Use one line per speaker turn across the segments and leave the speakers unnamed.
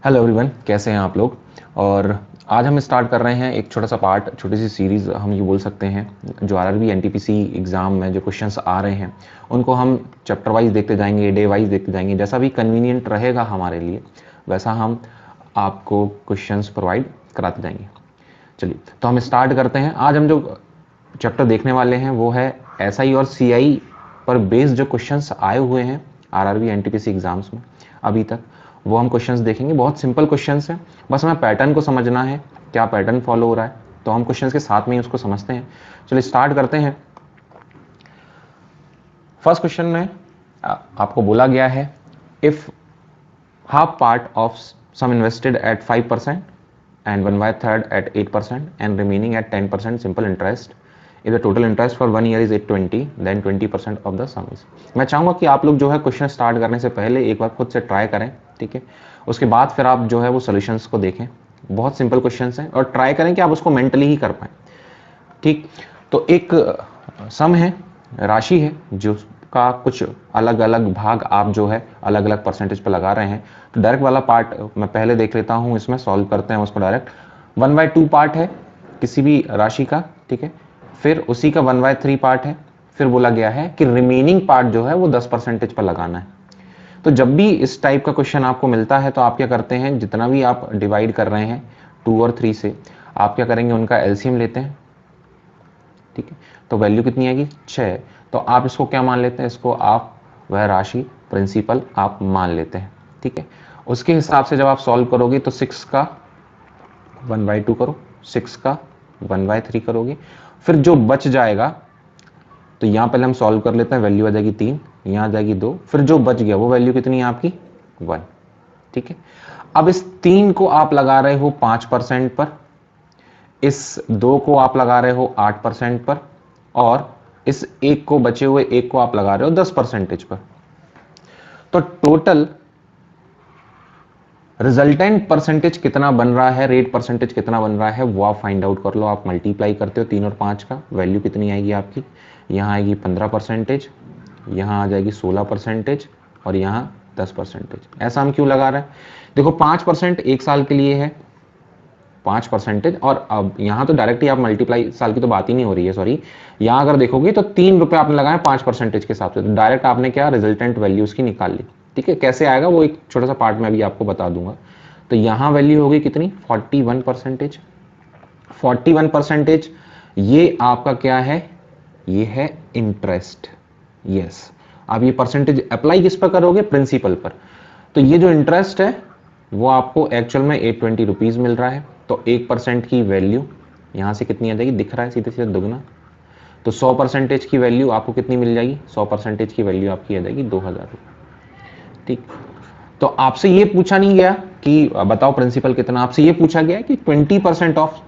Hello everyone, कैसे हैं आप लोग। और आज हम स्टार्ट कर रहे हैं एक छोटा सा पार्ट, छोटी सी सीरीज़ हम ये बोल सकते हैं। जो आरआरबी एनटीपीसी एग्ज़ाम में जो क्वेश्चंस आ रहे हैं उनको हम चैप्टर वाइज देखते जाएंगे, डे वाइज देखते जाएंगे। जैसा भी कन्वीनियंट रहेगा हमारे लिए वैसा हम आपको क्वेश्चंस प्रोवाइड कराते जाएंगे। चलिए तो हम स्टार्ट करते हैं। आज हम जो चैप्टर देखने वाले हैं वो है एसआई और सीआई पर बेस्ड जो क्वेश्चंस आए हुए हैं आरआरबी एनटीपीसी एग्जाम्स में अभी तक, वो हम क्वेश्चंस देखेंगे। बहुत सिंपल क्वेश्चंस हैं, बस हमें पैटर्न को समझना है, क्या पैटर्न फॉलो हो रहा है, तो हम क्वेश्चंस के साथ में ही उसको समझते हैं। चलिए स्टार्ट करते हैं। फर्स्ट क्वेश्चन में आपको बोला गया है, if half part of sum invested at 5% and 1/3 at 8% and remaining at 10% simple interest, if the total interest for 1 year is 820 then 20% of the sum is। मैं चाहूँगा कि आप लोग जो है क्वेश्चन स्टार्ट करने से पहले एक बार खुद से ट्राई करें, ठीक है। उसके बाद फिर आप जो है वो सॉल्यूशंस को देखें। बहुत सिंपल क्वेश्चंस हैं और ट्राई करें कि आप उसको मेंटली ही कर पाएँ, ठीक। तो एक सम है, राशि है, जो का कुछ अलग अलग भाग आप जो है अलग अलग परसेंटेज पर लगा रहे हैं। तो डायरेक्ट वाला पार्ट मैं पहले देख लेता हूं, इसमें सॉल्व करते हैं उसको डायरेक्ट। 1/2 पार्ट है किसी भी राशि का, ठीक है। फिर उसी का 1/3 पार्ट है। फिर बोला गया है कि रिमेनिंग पार्ट जो है वो 10% पर लगाना है। तो जब भी इस टाइप का क्वेश्चन आपको मिलता है तो आप क्या करते हैं, जितना भी आप डिवाइड कर रहे हैं 2 और 3 से, आप क्या करेंगे, उनका एलसीएम लेते हैं, ठीक है। तो वैल्यू कितनी आएगी, 6। तो आप इसको क्या मान लेते हैं, इसको आप वह राशि प्रिंसिपल आप मान लेते हैं, ठीक है। उसके हिसाब से जब आप सॉल्व करोगे तो 6 का 1/2 करो, 6 का 1/3 करोगे, फिर जो बच जाएगा तो यहां पहले हम सॉल्व कर लेते हैं। वैल्यू आ जाएगी 3, यहां आ जाएगी 2, फिर जो बच गया वो वैल्यू कितनी है आपकी 1, ठीक है। अब इस 3 को आप लगा रहे हो 5% पर, इस 2 को आप लगा रहे हो 8% पर, और इस एक को, बचे हुए एक को आप लगा रहे हो 10% पर। तो टोटल रिजल्टेंट परसेंटेज कितना बन रहा है, रेट परसेंटेज कितना बन रहा है, वो आप फाइंड आउट कर लो। आप मल्टीप्लाई करते हो 3 और 5 का, वैल्यू कितनी आएगी आपकी, यहां आएगी 15%, यहां आ जाएगी 16% और यहां 10%। ऐसा हम क्यों लगा रहे हैं, देखो 5% एक साल के लिए है 5%, और अब यहाँ तो डायरेक्ट ही आप मल्टीप्लाई, साल की तो बात ही नहीं हो रही है, सॉरी। यहाँ अगर देखोगे तो 3 रुपए आपने लगाए 5% के हिसाब से, तो डायरेक्ट आपने क्या रिजल्टेंट वैल्यू उसकी निकाल ली, ठीक है। कैसे आएगा वो एक छोटा सा पार्ट में अभी आपको बता दूंगा। तो यहाँ वैल्यू होगी कितनी, 41%। 41% ये आपका क्या है, ये है इंटरेस्ट, यस। अब ये परसेंटेज अप्लाई किस पर करोगे, प्रिंसिपल पर। तो ये जो इंटरेस्ट है वो आपको एक्चुअल में 820 रुपीज मिल रहा है। तो 1% की वैल्यू यहां से कितनी आ जाएगी, दिख रहा है सीधे सीधे दुगना। तो 100% की वैल्यू आपको कितनी मिल जाएगी, 100% की वैल्यू आपकी आ जाएगी 2000 रुपये, ठीक। तो आपसे ये पूछा नहीं गया कि बताओ प्रिंसिपल कितना, आपसे ये पूछा गया है कि 20% ऑफ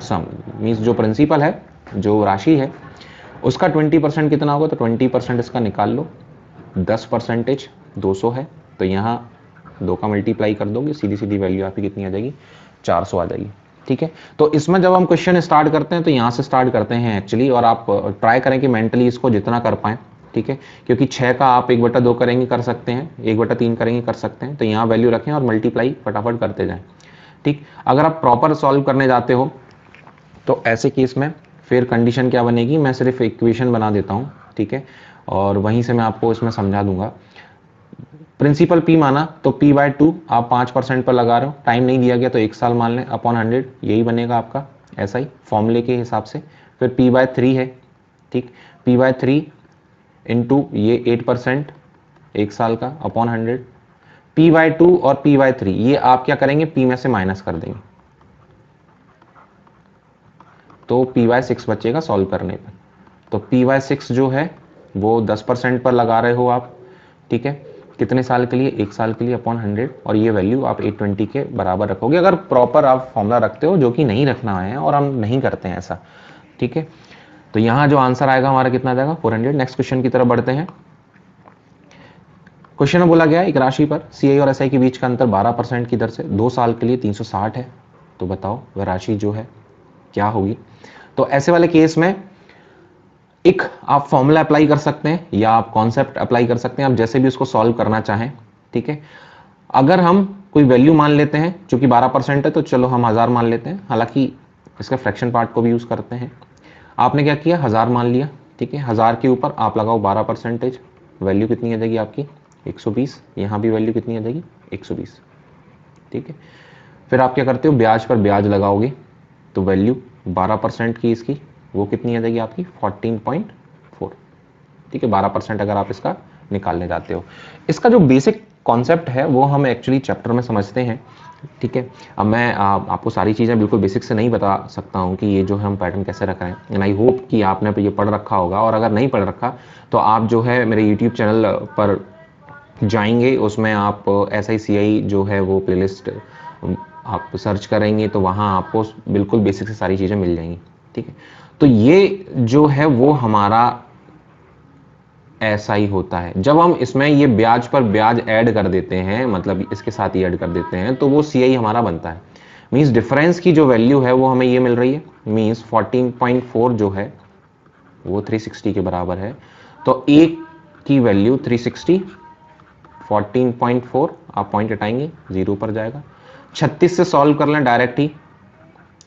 सम, मीन्स जो प्रिंसिपल है, जो राशि है उसका 20% कितना होगा। तो 20% इसका निकाल लो। 10% 200 है, तो यहाँ 2 का मल्टीप्लाई कर दोगे, सीधी सीधी वैल्यू आपकी कितनी आ जाएगी, 400 आ जाएगी, ठीक है। तो इसमें जब हम क्वेश्चन स्टार्ट करते हैं तो यहाँ से स्टार्ट करते हैं एक्चुअली, और आप ट्राई करें कि मेंटली इसको जितना कर पाएं, ठीक है। क्योंकि 6 का आप 1/2 करेंगे कर सकते हैं, 1/3 करेंगे कर सकते हैं। तो यहाँ वैल्यू रखें और मल्टीप्लाई फटाफट करते जाएं, ठीक। अगर आप प्रॉपर सॉल्व करने जाते हो तो ऐसे केस में फिर कंडीशन क्या बनेगी, मैं सिर्फ इक्वेशन बना देता हूँ, ठीक है, और वहीं से मैं आपको इसमें समझा दूंगा। प्रिंसिपल P माना तो P/2 आप 5% पर लगा रहे हो, टाइम नहीं दिया गया तो 1 साल मान लें, अपॉन 100, यही बनेगा आपका ऐसा ही फॉर्मूले के हिसाब से। फिर P/3 है, ठीक, P/3 इंटू ये 8% 1 साल का अपॉन 100। P/2 और P/3 ये आप क्या करेंगे, P में से माइनस कर देंगे, तो P/6 बचेगा सॉल्व करने पर। तो P/6 जो है वो 10% पर लगा रहे हो आप, ठीक है। कितने साल के लिए, 1 साल के लिए, अपॉन 100, और ये वैल्यू आप 820 के बराबर रखोगे अगर प्रॉपर आप फॉर्मूला रखते हो, जो कि नहीं रखना है और हम नहीं करते हैं ऐसा, ठीक है। तो यहाँ जो आंसर आएगा हमारा कितना जाएगा, 400। नेक्स्ट क्वेश्चन की तरफ बढ़ते हैं। क्वेश्चन में बोला गया एक राशि पर सीआई और एसआई के बीच का अंतर 12% की दर से 2 साल के लिए 360 है। तो बताओ वह राशि जो है क्या होगी। तो ऐसे वाले केस में एक आप फॉर्मूला अप्लाई कर सकते हैं या आप कॉन्सेप्ट अप्लाई कर सकते हैं, आप जैसे भी उसको सॉल्व करना चाहें, ठीक है। अगर हम कोई वैल्यू मान लेते हैं, चूंकि 12% है तो चलो हम 1000 मान लेते हैं, हालांकि इसका फ्रैक्शन पार्ट को भी यूज करते हैं। आपने क्या किया, 1000 मान लिया, ठीक है। 1000 के ऊपर आप लगाओ 12%, वैल्यू कितनी आ जाएगी आपकी 120, यहाँ भी वैल्यू कितनी आ जाएगी 120, ठीक है। फिर आप क्या करते हो, ब्याज पर ब्याज लगाओगे, तो वैल्यू 12% की इसकी वो कितनी आ जाएगी आपकी 14.4, ठीक है। 12% अगर आप इसका निकालने जाते हो। इसका जो बेसिक कॉन्सेप्ट है वो हम एक्चुअली चैप्टर में समझते हैं, ठीक है। अब मैं आपको सारी चीज़ें बिल्कुल बेसिक से नहीं बता सकता हूँ कि ये जो है हम पैटर्न कैसे रख रहे हैं, एंड आई होप कि आपने ये पढ़ रखा होगा, और अगर नहीं पढ़ रखा तो आप जो है मेरे यूट्यूब चैनल पर जाएंगे, उसमें आप SICI जो है वो प्लेलिस्ट आप सर्च करेंगे तो वहाँ आपको बिल्कुल बेसिक से सारी चीज़ें मिल जाएंगी, ठीक है। तो ये जो है वो हमारा ऐसा ही होता है। जब हम इसमें ये ब्याज पर ब्याज ऐड कर देते हैं, मतलब इसके साथ ही ऐड कर देते हैं, तो वो CI हमारा बनता है। मींस डिफरेंस की जो वैल्यू है वो हमें ये मिल रही है, मींस 14.4 जो है वो 360 के बराबर है। तो एक की वैल्यू 360, 14.4 आप पॉइंट हटाएंगे 0 पर जाएगा। 36 से सॉल्व कर लें डायरेक्ट ही,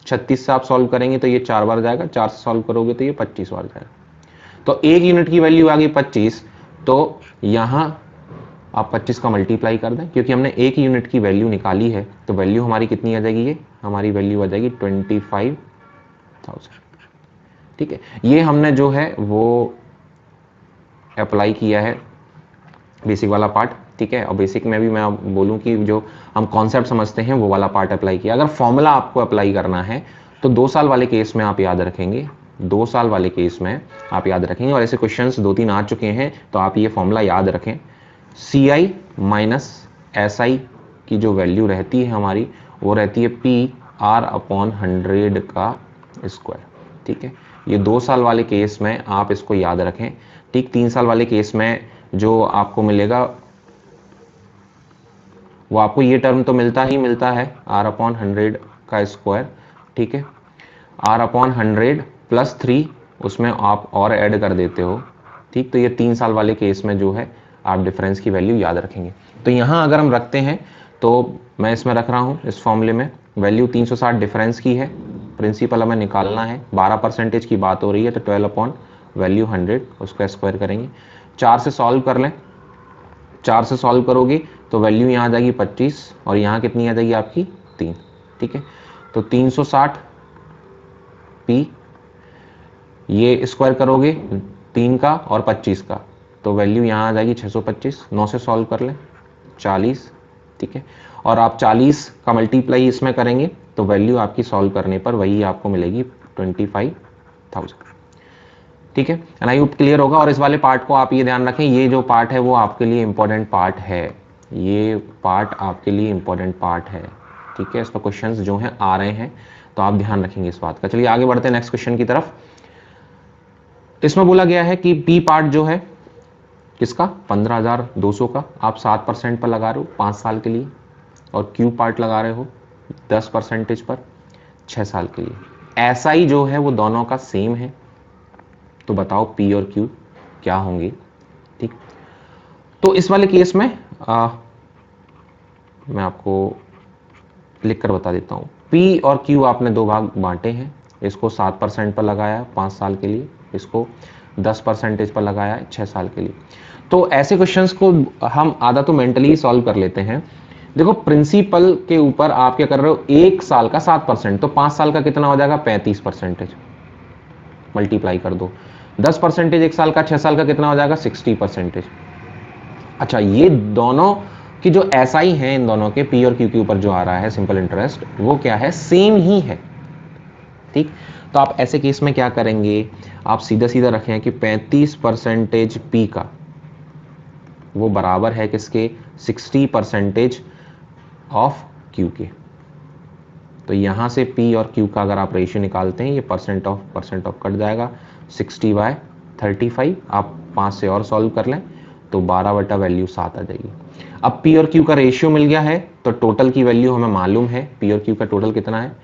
36 से आप सॉल्व करेंगे तो ये 4 बार जाएगा, 4 से सॉल्व करोगे तो ये 25 बार जाएगा। तो एक यूनिट की वैल्यू आ गई 25, तो यहां आप 25 का मल्टीप्लाई कर दें, क्योंकि हमने एक यूनिट की वैल्यू निकाली है, तो वैल्यू हमारी कितनी आ जाएगी, ये हमारी वैल्यू आ जाएगी 25,000, ठीक है। ये हमने जो है वो अप्लाई किया है बेसिक वाला पार्ट, ठीक है। और बेसिक में भी मैं बोलूं कि जो हम कॉन्सेप्ट समझते हैं वो वाला पार्ट अप्लाई किया। अगर फॉर्मूला आपको अप्लाई करना है तो 2 साल वाले केस में आप याद रखेंगे, 2 साल वाले केस में आप याद रखेंगे, और ऐसे क्वेश्चंस 2-3 आ चुके हैं, तो आप ये फॉर्मूला याद रखें। CI माइनस SI की जो वैल्यू रहती है हमारी, वो रहती है PR/100 का स्क्वायर, ठीक है। ये 2 साल वाले केस में आप इसको याद रखें, ठीक। 3 साल वाले केस में जो आपको मिलेगा वो आपको ये टर्म तो मिलता ही मिलता है, R/100 का स्क्वायर, ठीक है। R/100 प्लस 3 उसमें आप और ऐड कर देते हो, ठीक। तो ये 3 साल वाले केस में जो है आप डिफरेंस की वैल्यू याद रखेंगे। तो यहाँ अगर हम रखते हैं तो मैं इसमें रख रहा हूँ इस फॉर्मूले में वैल्यू 360 डिफरेंस की है, प्रिंसिपल हमें निकालना है, 12% की बात हो रही है, तो 12/100 उसका स्क्वायर करेंगे। 4 से सॉल्व कर लें, 4 से सॉल्व करोगे तो वैल्यू यहाँ आ जाएगी 25, और यहाँ कितनी आ जाएगी आपकी 3, ठीक है। तो 360 P, ये स्क्वायर करोगे 3 का और 25 का, तो वैल्यू यहाँ आ जाएगी 625। 9 से सॉल्व कर लें 40, ठीक है। और आप 40 का मल्टीप्लाई इसमें करेंगे तो वैल्यू आपकी सॉल्व करने पर वही आपको मिलेगी 25,000, ठीक है। एंड आई होप क्लियर होगा। और इस वाले पार्ट को आप ये ध्यान रखें, ये जो पार्ट है वो आपके लिए इंपॉर्टेंट पार्ट है, ये पार्ट आपके लिए इंपॉर्टेंट पार्ट है, ठीक है। इस पर क्वेश्चंस जो हैं आ रहे हैं, तो आप ध्यान रखेंगे इस बात का। चलिए आगे बढ़ते हैं नेक्स्ट क्वेश्चन की तरफ। इसमें बोला गया है कि P पार्ट जो है किसका 15,200 का आप 7% पर लगा रहे हो 5 साल के लिए, और Q पार्ट लगा रहे हो 10% पर 6 साल के लिए। ऐसा ही जो है वो दोनों का सेम है, तो बताओ P और Q क्या होंगे, ठीक। तो इस वाले केस में मैं आपको लिख कर बता देता हूं। P और Q आपने 2 भाग बांटे हैं, इसको 7% पर लगाया है 5 साल के लिए, इसको 10% पर लगाया है 6 साल के लिए। तो ऐसे क्वेश्चंस को हम आधा तो मेंटली सॉल्व कर लेते हैं। देखो प्रिंसिपल के ऊपर आप क्या कर रहे हो, 1 साल का 7%, तो 5 साल का कितना हो जाएगा 35%, मल्टीप्लाई कर दो। 10% 1 साल का, 6 साल का कितना हो जाएगा 60%। अच्छा, ये दोनों कि जो SI है इन दोनों के P और Q के ऊपर जो आ रहा है सिंपल इंटरेस्ट, वो क्या है सेम ही है, ठीक। तो आप ऐसे केस में क्या करेंगे, आप सीधा सीधा रखें कि 35% P का वो बराबर है किसके 60% ऑफ Q के। तो यहां से P और Q का अगर आप रेशियो निकालते हैं, ये परसेंट ऑफ कट जाएगा, 60/35। आप 5 से और सॉल्व कर लें तो 12 वैल्यू 7 आ जाएगी। अब P और Q का रेशियो मिल गया है, तो टोटल की वैल्यू हमें मालूम है, P और Q का टोटल कितना है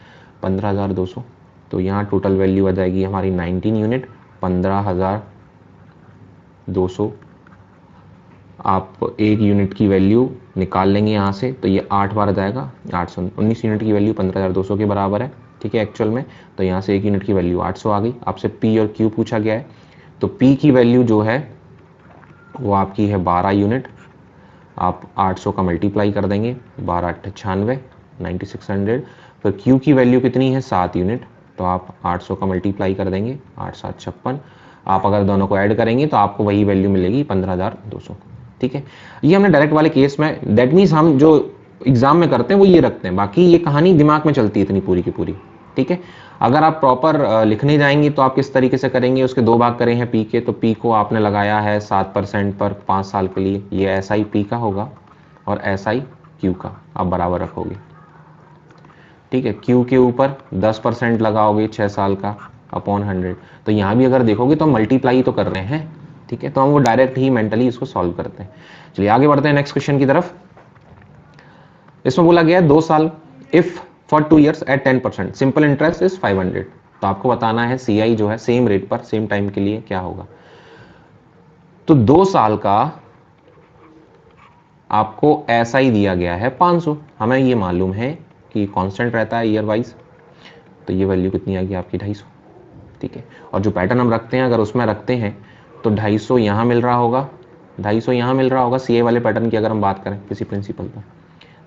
15,200। तो यहाँ टोटल वैल्यू आ जाएगी हमारी 19 यूनिट, 15,200 आप 1 यूनिट की वैल्यू निकाल लेंगे यहाँ से, तो ये 8 बार आ जाएगा 800। 19 यूनिट की वैल्यू 15,200 के बराबर है, ठीक है एक्चुअल में। तो यहाँ से 1 यूनिट की वैल्यू 800 आ गई। आपसे पी और क्यू पूछा गया है, तो पी की वैल्यू जो है वो आपकी है 12 यूनिट। आप 800 का मल्टीप्लाई कर देंगे, 12 8 96, 9600। फिर क्यू की वैल्यू कितनी है 7 यूनिट, तो आप 800 का मल्टीप्लाई कर देंगे, 8 7 56। आप अगर दोनों को ऐड करेंगे तो आपको वही वैल्यू मिलेगी 15,200, ठीक है। ये हमने डायरेक्ट वाले केस में, दैट मीन्स हम जो एग्जाम में करते हैं वो ये रखते हैं, बाकी ये कहानी दिमाग में चलती है इतनी पूरी की पूरी, ठीक है। अगर आप प्रॉपर लिखने जाएंगे तो आप किस तरीके से करेंगे, उसके 2 भाग करे हैं पी के, तो पी को आपने लगाया है 7% पर 5 साल के लिए, ये एस आई पी का होगा और एस आई क्यू का आप बराबर रखोगे, ठीक है। क्यू के ऊपर 10% लगाओगे 6 साल का अपॉन 100। तो यहाँ भी अगर देखोगे तो हम मल्टीप्लाई तो कर रहे हैं, ठीक है। तो हम वो डायरेक्ट ही मेंटली इसको सॉल्व करते हैं। चलिए आगे बढ़ते हैं नेक्स्ट क्वेश्चन की तरफ। इसमें बोला गया है 2 साल, if for 2 years at 10%, simple interest is 500। तो आपको बताना है सी आई जो है सेम रेट पर सेम टाइम के लिए क्या होगा। तो 2 साल का आपको ऐसा ही दिया गया है 500, हमें ये मालूम है कि कांस्टेंट रहता है ईयर वाइज, तो ये वैल्यू कितनी आएगी आपकी 250, ठीक है। और जो पैटर्न हम रखते हैं अगर उसमें रखते हैं तो 250 यहाँ मिल रहा होगा, 250 यहाँ मिल रहा होगा सी ए वाले पैटर्न की अगर हम बात करें किसी प्रिंसिपल पर।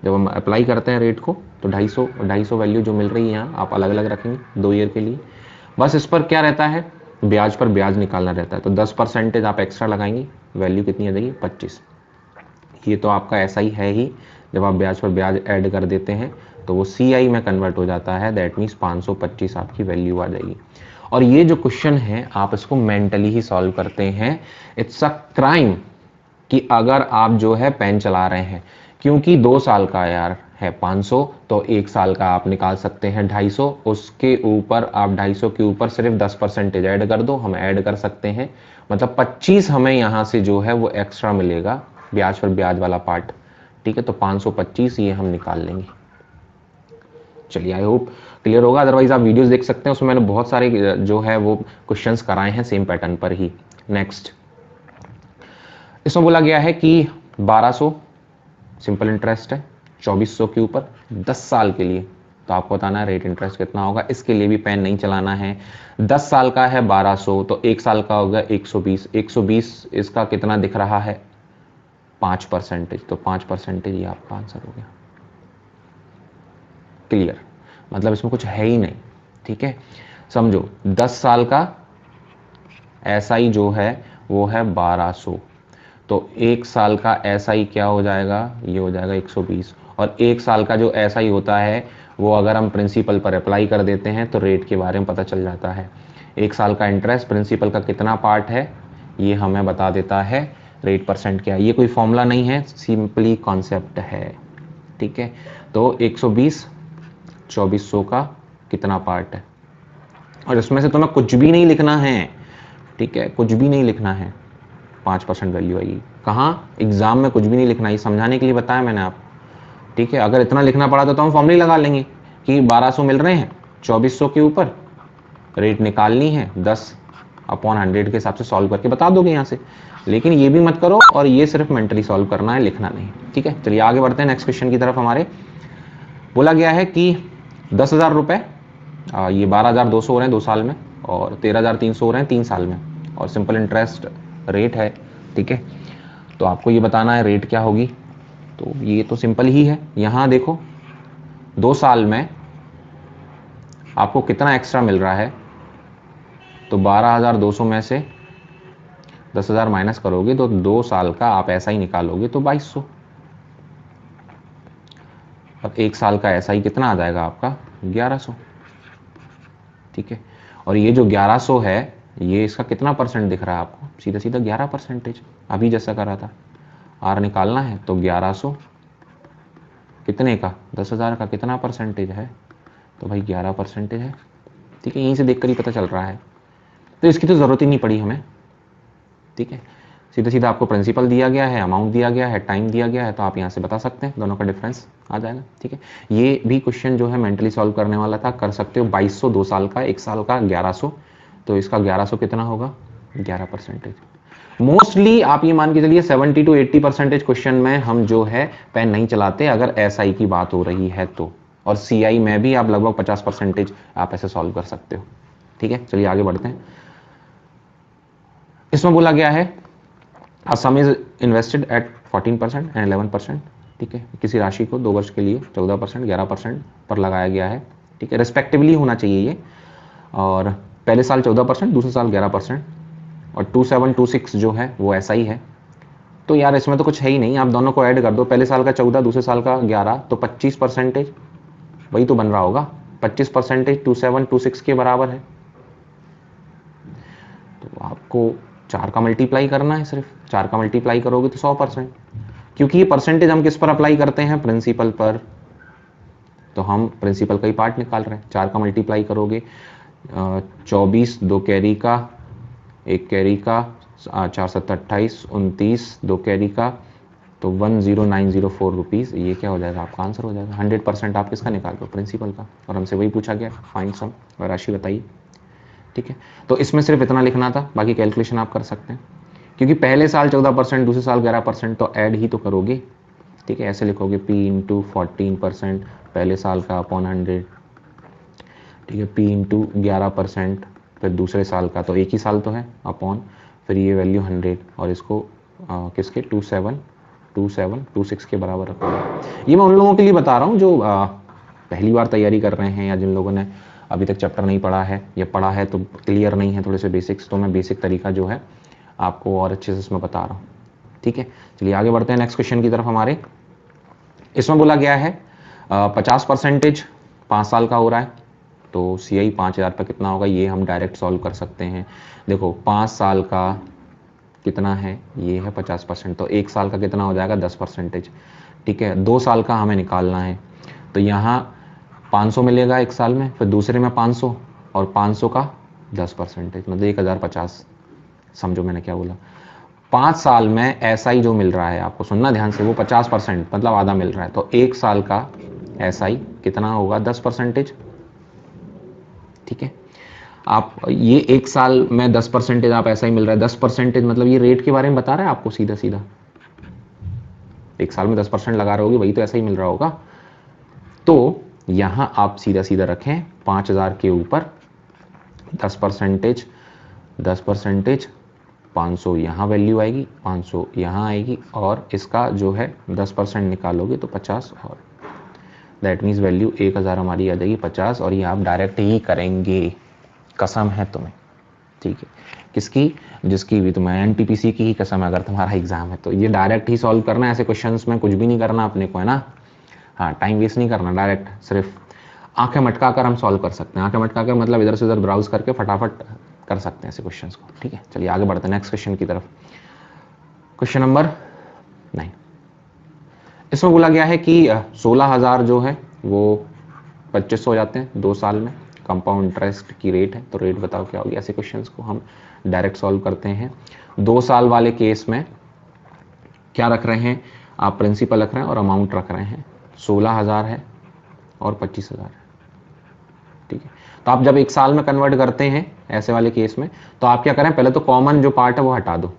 जब हम अप्लाई करते हैं रेट को तो 250 वैल्यू जो मिल रही है यहाँ आप अलग अलग रखेंगे 2 ईयर के लिए। बस इस पर क्या रहता है, ब्याज पर ब्याज निकालना रहता है, तो 10% आप एक्स्ट्रा लगाएंगे, वैल्यू कितनी आ जाएगी 25। ये तो आपका ऐसा ही है ही, जब आप ब्याज पर ब्याज ऐड कर देते हैं तो वो सी आई में कन्वर्ट हो जाता है, दैट मीन्स 525 आपकी वैल्यू आ जाएगी। और ये जो क्वेश्चन है आप इसको मेंटली ही सॉल्व करते हैं। इट्स अ क्राइम कि अगर आप जो है पेन चला रहे हैं, क्योंकि 2 साल का यार है 500, तो 1 साल का आप निकाल सकते हैं 250, उसके ऊपर आप 250 के ऊपर सिर्फ 10% ऐड कर दो, हम ऐड कर सकते हैं, मतलब 25 हमें यहाँ से जो है वो एक्स्ट्रा मिलेगा ब्याज पर ब्याज वाला पार्ट, ठीक है। तो 525 ये हम निकाल लेंगे। चलिए आई होप क्लियर होगा, अदरवाइज आप वीडियोस देख सकते हैं, उसमें मैंने बहुत सारे जो है वो क्वेश्चंस कराए हैं सेम पैटर्न पर ही। नेक्स्ट इसमें बोला गया है कि 1200 सिंपल इंटरेस्ट है 2400 के ऊपर 10 साल के लिए, तो आपको बताना है रेट इंटरेस्ट कितना होगा। इसके लिए भी पेन नहीं चलाना है, 10 साल का है 1200, तो 1 साल का होगा 120, 120 इसका कितना दिख रहा है 5%, तो 5% ये आपका आंसर हो गया। क्लियर, मतलब इसमें कुछ है ही नहीं, ठीक है। समझो 10 साल का ऐसा ही जो है वो है 1200, तो 1 साल का ऐसा ही क्या हो जाएगा, ये हो जाएगा 120। और 1 साल का जो ऐसा ही होता है वो अगर हम प्रिंसिपल पर अप्लाई कर देते हैं तो रेट के बारे में पता चल जाता है। 1 साल का इंटरेस्ट प्रिंसिपल का कितना पार्ट है ये हमें बता देता है, रेट परसेंट क्या है। ये कोई फॉर्मूला नहीं है, सिंपली कॉन्सेप्ट है, ठीक है। तो 120 2400 का कितना पार्ट है, और इसमें से तुम्हें कुछ भी नहीं लिखना है, ठीक है, कुछ भी नहीं लिखना है, 5% वैल्यू आएगी। कहाँ, एग्जाम में कुछ भी नहीं लिखना, ये समझाने के लिए बताया मैंने आप, ठीक है। अगर इतना लिखना पड़ा तो हम फॉर्मूला लगा लेंगे कि 1200 मिल रहे हैं 2400 के ऊपर, रेट निकालनी है 10/100 के हिसाब से सॉल्व करके बता दोगे यहाँ से। लेकिन ये भी मत करो, और ये सिर्फ मेंटली सॉल्व करना है, लिखना नहीं, ठीक है। चलिए आगे बढ़ते हैं नेक्स्ट क्वेश्चन की तरफ। हमारे बोला गया है कि 10,000 रुपये, ये 12,200 हो रहे हैं 2 साल में, और 13,300 हो रहे हैं 3 साल में, और सिंपल इंटरेस्ट रेट है, ठीक है। तो आपको ये बताना है रेट क्या होगी। तो ये तो सिंपल ही है, यहाँ देखो 2 साल में आपको कितना एक्स्ट्रा मिल रहा है, तो 12,200 में से 10,000 माइनस करोगे तो 2 साल का आप ऐसा ही निकालोगे तो 2200, और 1 साल का ऐसा ही कितना आ जाएगा आपका 1100, ठीक है। और ये जो 1100 है ये इसका कितना परसेंट दिख रहा है आपको, सीधा सीधा 11%, अभी जैसा करा था। आर निकालना है तो 1100 कितने का, 10,000 का कितना परसेंटेज है, तो भाई 11% है, ठीक है। यहीं से देखकर ही पता चल रहा है, तो इसकी तो ज़रूरत ही नहीं पड़ी हमें, ठीक है। सीधा सीधा आपको प्रिंसिपल दिया गया है, अमाउंट दिया गया है, टाइम दिया गया है, तो आप यहाँ से बता सकते हैं, दोनों का डिफरेंस आ जाएगा, ठीक है। ये भी क्वेश्चन जो है मेंटली सॉल्व करने वाला था, कर सकते हो। 2200 2 साल का, 1 साल का 1100, तो इसका 1100 कितना होगा 11%। मोस्टली आप ये मान के चलिए 70 to 80% क्वेश्चन में हम जो है पेन नहीं चलाते अगर एसआई की बात हो रही है तो, और सीआई में भी आप लगभग 50% आप ऐसे सॉल्व कर सकते हो। ठीक है, चलिए आगे बढ़ते हैं। इसमें बोला गया है a sum is invested at 14% and 11%। ठीक है, किसी राशि को 2 वर्ष के लिए 14%, 11% पर लगाया गया है। ठीक है, रिस्पेक्टिवली होना चाहिए ये, और पहले साल 14%, दूसरे साल 11%, और 2726 जो है वो ऐसा ही है। तो यार इसमें तो कुछ है ही नहीं, आप दोनों को ऐड कर दो, पहले साल का 14, दूसरे साल का 11, तो 25% वही तो बन रहा होगा। 25% 2726 के बराबर है, तो आपको 4 का मल्टीप्लाई करना है, सिर्फ 4 का मल्टीप्लाई करोगे तो 100%, क्योंकि ये परसेंटेज हम किस पर अप्लाई करते हैं, प्रिंसिपल पर, तो हम प्रिंसिपल का ही पार्ट निकाल रहे हैं। 4 का मल्टीप्लाई करोगे 24, 2 कैरी का, 1 कैरी का, 4 7 28, 29, 2 कैरी का, तो 10904 रुपीज़, ये क्या हो जाएगा आपका आंसर हो जाएगा। 100% आप किसका निकाल रहे हो, प्रिंसिपल का, और हमसे वही पूछा गया फाइंड सम, और राशि बताइए। ठीक है, तो इसमें सिर्फ इतना लिखना था, बाकी कैलकुलेशन आप कर सकते हैं, क्योंकि पहले साल 14%, दूसरे साल 11%, तो ऐड ही तो करोगे। ठीक है, ऐसे लिखोगे P इंटू 14% पहले साल का अपॉन 100। ठीक है, P इंटू 11% फिर दूसरे साल का, तो एक ही साल तो है, अपॉन फिर ये वैल्यू 100, और इसको किसके 2726 के बराबर रखोगे। ये मैं उन लोगों के लिए बता रहा हूँ जो पहली बार तैयारी कर रहे हैं, या जिन लोगों ने अभी तक चैप्टर नहीं पढ़ा है, या पढ़ा है तो क्लियर नहीं है थोड़े से बेसिक्स, तो मैं बेसिक तरीका जो है आपको और अच्छे से इसमें बता रहा हूँ। ठीक है, चलिए आगे बढ़ते हैं नेक्स्ट क्वेश्चन की तरफ हमारे। इसमें बोला गया है 50% 5 साल का हो रहा है, तो सी आई 5000 पर कितना होगा, ये हम डायरेक्ट सॉल्व कर सकते हैं। देखो 5 साल का कितना है, ये है 50%, तो 1 साल का कितना हो जाएगा 10%। ठीक है, 2 साल का हमें निकालना है, तो यहाँ 500 मिलेगा 1 साल में, फिर दूसरे में 500, और 500 का 10%, मतलब 1050। समझो मैंने क्या बोला, 5 साल में ऐसा ही जो मिल रहा है, आपको सुनना ध्यान से, वो 50% मतलब आधा मिल रहा है, तो 1 साल का ऐसा ही कितना होगा 10%। ठीक है, आप ये 1 साल में 10% आप ऐसा ही मिल रहा है, 10% मतलब ये रेट के बारे में बता रहा है आपको सीधा सीधा। 1 साल में 10% लगा रहे होगे, वही तो ऐसा ही मिल रहा होगा। तो यहां आप सीधा सीधा रखें 5000 के ऊपर 10%, 10%, 500 यहाँ वैल्यू आएगी, 500 यहाँ आएगी, और इसका जो है 10% निकालोगे तो 50, और दैट मीन्स वैल्यू 1000 हमारी आ जाएगी 50, और ये आप डायरेक्ट ही करेंगे, कसम है तुम्हें। ठीक है, किसकी, जिसकी भी, तुम्हें एनटीपीसी की ही कसम है, अगर तुम्हारा एग्जाम है तो ये डायरेक्ट ही सॉल्व करना है। ऐसे क्वेश्चंस में कुछ भी नहीं करना अपने को, है ना। हाँ, टाइम वेस्ट नहीं करना, डायरेक्ट सिर्फ आंखें मटका कर हम सॉल्व कर सकते हैं। आंखें मटका कर मतलब इधर से उधर ब्राउज करके फटाफट कर सकते हैं ऐसे क्वेश्चंस को। ठीक है, चलिए आगे बढ़ते हैं नेक्स्ट क्वेश्चन की तरफ। क्वेश्चन नंबर 9, इसमें बोला गया है कि 16,000 जो है वो 2500 हो जाते हैं 2 साल में, कंपाउंड इंटरेस्ट की रेट है, तो रेट बताओ क्या होगी। ऐसे क्वेश्चंस को हम डायरेक्ट सॉल्व करते हैं। 2 साल वाले केस में क्या रख रहे हैं आप, प्रिंसिपल रख रहे हैं और अमाउंट रख रहे हैं, 16,000 है और 25,000 है। ठीक है, तो आप जब 1 साल में कन्वर्ट करते हैं ऐसे वाले केस में, तो आप क्या करें, पहले तो कॉमन जो पार्ट है वो हटा दो,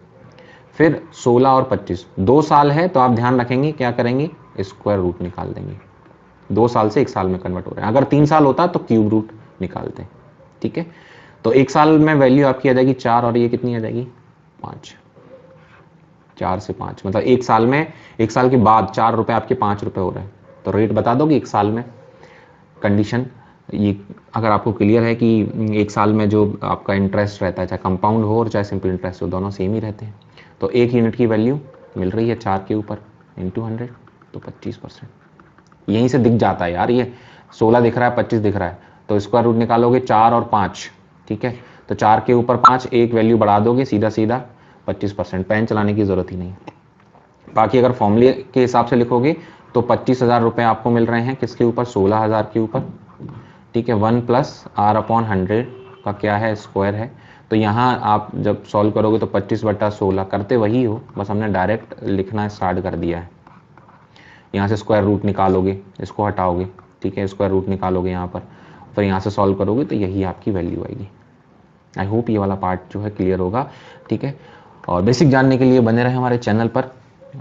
फिर 16 और 25, 2 साल है तो आप ध्यान रखेंगे क्या करेंगे, स्क्वायर रूट निकाल देंगे। 2 साल से 1 साल में कन्वर्ट हो रहे हैं, अगर 3 साल होता तो क्यूब रूट निकालते हैं। ठीक है, तो 1 साल में वैल्यू आपकी आ जाएगी 4, और ये कितनी आ जाएगी 5, 4 से 5, मतलब 1 साल में, 1 साल के बाद 4 रुपए आपके 5 रुपए हो रहे हैं, तो रेट बता दोगे 1 साल में। कंडीशन ये अगर आपको क्लियर है कि 1 साल में जो आपका इंटरेस्ट रहता है, चाहे कंपाउंड हो और चाहे सिंपल इंटरेस्ट हो, दोनों सेम ही रहते हैं, तो 1 यूनिट की वैल्यू मिल रही है 4 के ऊपर इंटू 100, तो 25%। यहीं से दिख जाता है यार, ये 16 दिख रहा है 25 दिख रहा है, तो स्क्वायर रूट निकालोगे 4 और 5। ठीक है, तो 4 के ऊपर 5, एक वैल्यू बढ़ा दोगे, सीधा सीधा 25%। पेन चलाने की जरूरत ही नहीं। बाकी अगर फॉर्मूले के हिसाब से लिखोगे तो 25,000 रुपये आपको मिल रहे हैं किसके ऊपर, 16,000 के ऊपर। ठीक है, 1 प्लस आर अपॉन 100 का क्या है, स्क्वायर है। तो यहाँ आप जब सॉल्व करोगे तो 25/16 करते वही हो, बस हमने डायरेक्ट लिखना स्टार्ट कर दिया है। यहाँ से स्क्वायर रूट निकालोगे, इसको हटाओगे, ठीक है, स्क्वायर रूट निकालोगे यहाँ पर, फिर यहाँ से सॉल्व करोगे तो यही आपकी वैल्यू आएगी। आई होप ये वाला पार्ट जो है क्लियर होगा। ठीक है, और बेसिक जानने के लिए बने रहे हमारे चैनल पर,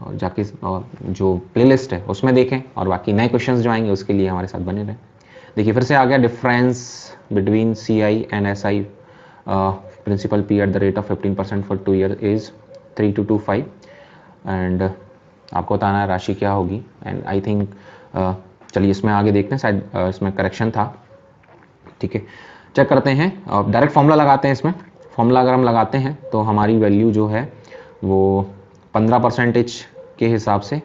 और जाके और जो प्लेलिस्ट है उसमें देखें, और बाकी नए क्वेश्चंस जो आएंगे उसके लिए हमारे साथ बने रहें। देखिए फिर से आ गया, difference between CI and SI principal P at the rate of 15% for 2 year is 3225, and आपको बताना है राशि क्या होगी। एंड आई थिंक चलिए इसमें आगे देखते हैं, शायद इसमें करेक्शन था। ठीक है, चेक करते हैं, डायरेक्ट फॉर्मूला लगाते हैं। इसमें फॉर्मूला अगर हम लगाते हैं तो हमारी वैल्यू जो है वो 15% के हिसाब से,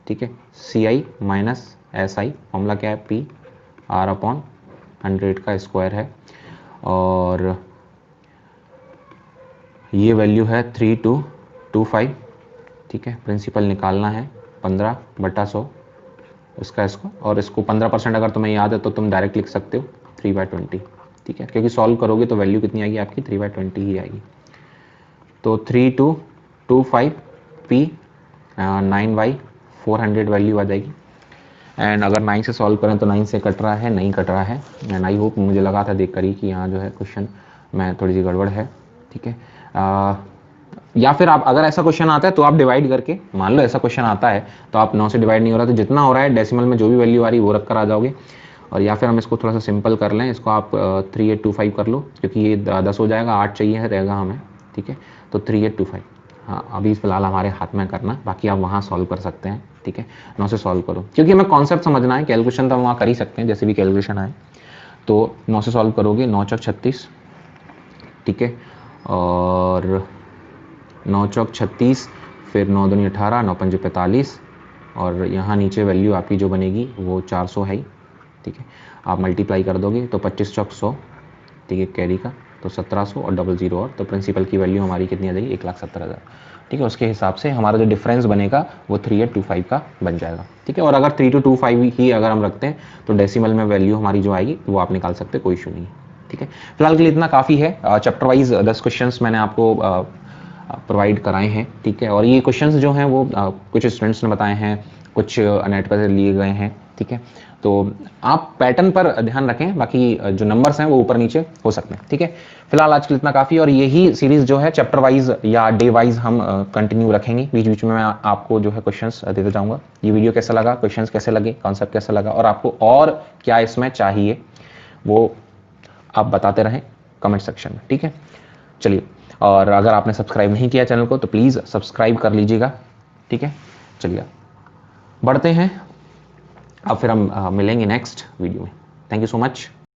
ठीक है, CI माइनस SI, फॉर्मूला क्या है, PR/100 का स्क्वायर है, और ये वैल्यू है 3225। ठीक है, प्रिंसिपल निकालना है 15/100 इसका, और इसको 15% अगर तुम्हें याद है तो तुम डायरेक्ट लिख सकते हो 3/20। ठीक है, क्योंकि सॉल्व करोगे तो वैल्यू कितनी आएगी आपकी, 3/20 ही आएगी। तो 3225 P 9/400 वैल्यू आ जाएगी। एंड अगर 9 से सॉल्व करें तो 9 से कट रहा है, नहीं कट रहा है। एंड आई होप, मुझे लगा था देख कर ही कि यहाँ जो है क्वेश्चन में थोड़ी सी गड़बड़ है। ठीक है, या फिर आप अगर ऐसा क्वेश्चन आता है तो आप डिवाइड करके, मान लो ऐसा क्वेश्चन आता है तो आप 9 से डिवाइड नहीं हो रहा तो जितना हो रहा है डेसिमल में जो भी वैल्यू आ रही है वो रख कर आ जाओगे। और या फिर हम इसको थोड़ा सा सिंपल कर लें, इसको आप 3825 कर लो, क्योंकि ये 10 हो जाएगा, 8 चाहिए रहेगा हमें। ठीक है, तो 3825, हाँ अभी फिलहाल हमारे हाथ में करना, बाकी आप वहाँ सॉल्व कर सकते हैं। ठीक है, 9 से सॉल्व करो, क्योंकि हमें कॉन्सेप्ट समझना है, कैलकुलेशन तो हम वहाँ कर ही सकते हैं जैसे भी कैलकुलेशन आए। तो 9 से सॉल्व करोगे, 9 चौक 36, ठीक है, और 9 चौक 36, फिर 9 दूनी 18, 9 पंजे 45, और यहाँ नीचे वैल्यू आपकी जो बनेगी वो 400 है ही। ठीक है, आप मल्टीप्लाई कर दोगे तो 25 चौक 100, ठीक है, कैरी का तो 1700 और 00 और, तो प्रिंसिपल की वैल्यू हमारी कितनी आ जाएगी, 1,70,000। ठीक है, उसके हिसाब से हमारा जो डिफरेंस बनेगा वो 3825 का बन जाएगा। ठीक है, और अगर 3225 ही अगर हम रखते हैं तो डेसिमल में वैल्यू हमारी जो आएगी वो आप निकाल सकते हैं, कोई इशू नहीं। ठीक है, फिलहाल के लिए इतना काफ़ी है। चैप्टर वाइज 10 क्वेश्चंस मैंने आपको प्रोवाइड कराए हैं। ठीक है, और ये क्वेश्चंस जो हैं वो कुछ स्टूडेंट्स ने बताए हैं, कुछ नेट पर लिए गए हैं। ठीक है, तो आप पैटर्न पर ध्यान रखें, बाकी जो नंबर्स हैं वो ऊपर नीचे हो सकते हैं। ठीक है, फिलहाल आज के लिए इतना काफ़ी, और यही सीरीज जो है चैप्टर वाइज या डे वाइज हम कंटिन्यू रखेंगे। बीच बीच में मैं आपको जो है क्वेश्चंस देते जाऊंगा। ये वीडियो कैसा लगा, क्वेश्चंस कैसे लगे, कॉन्सेप्ट कैसा लगा, और आपको और क्या इसमें चाहिए वो आप बताते रहें कमेंट सेक्शन में। ठीक है, चलिए, और अगर आपने सब्सक्राइब नहीं किया चैनल को तो प्लीज़ सब्सक्राइब कर लीजिएगा। ठीक है, चलिए बढ़ते हैं, अब फिर हम मिलेंगे नेक्स्ट वीडियो में। Thank you so much.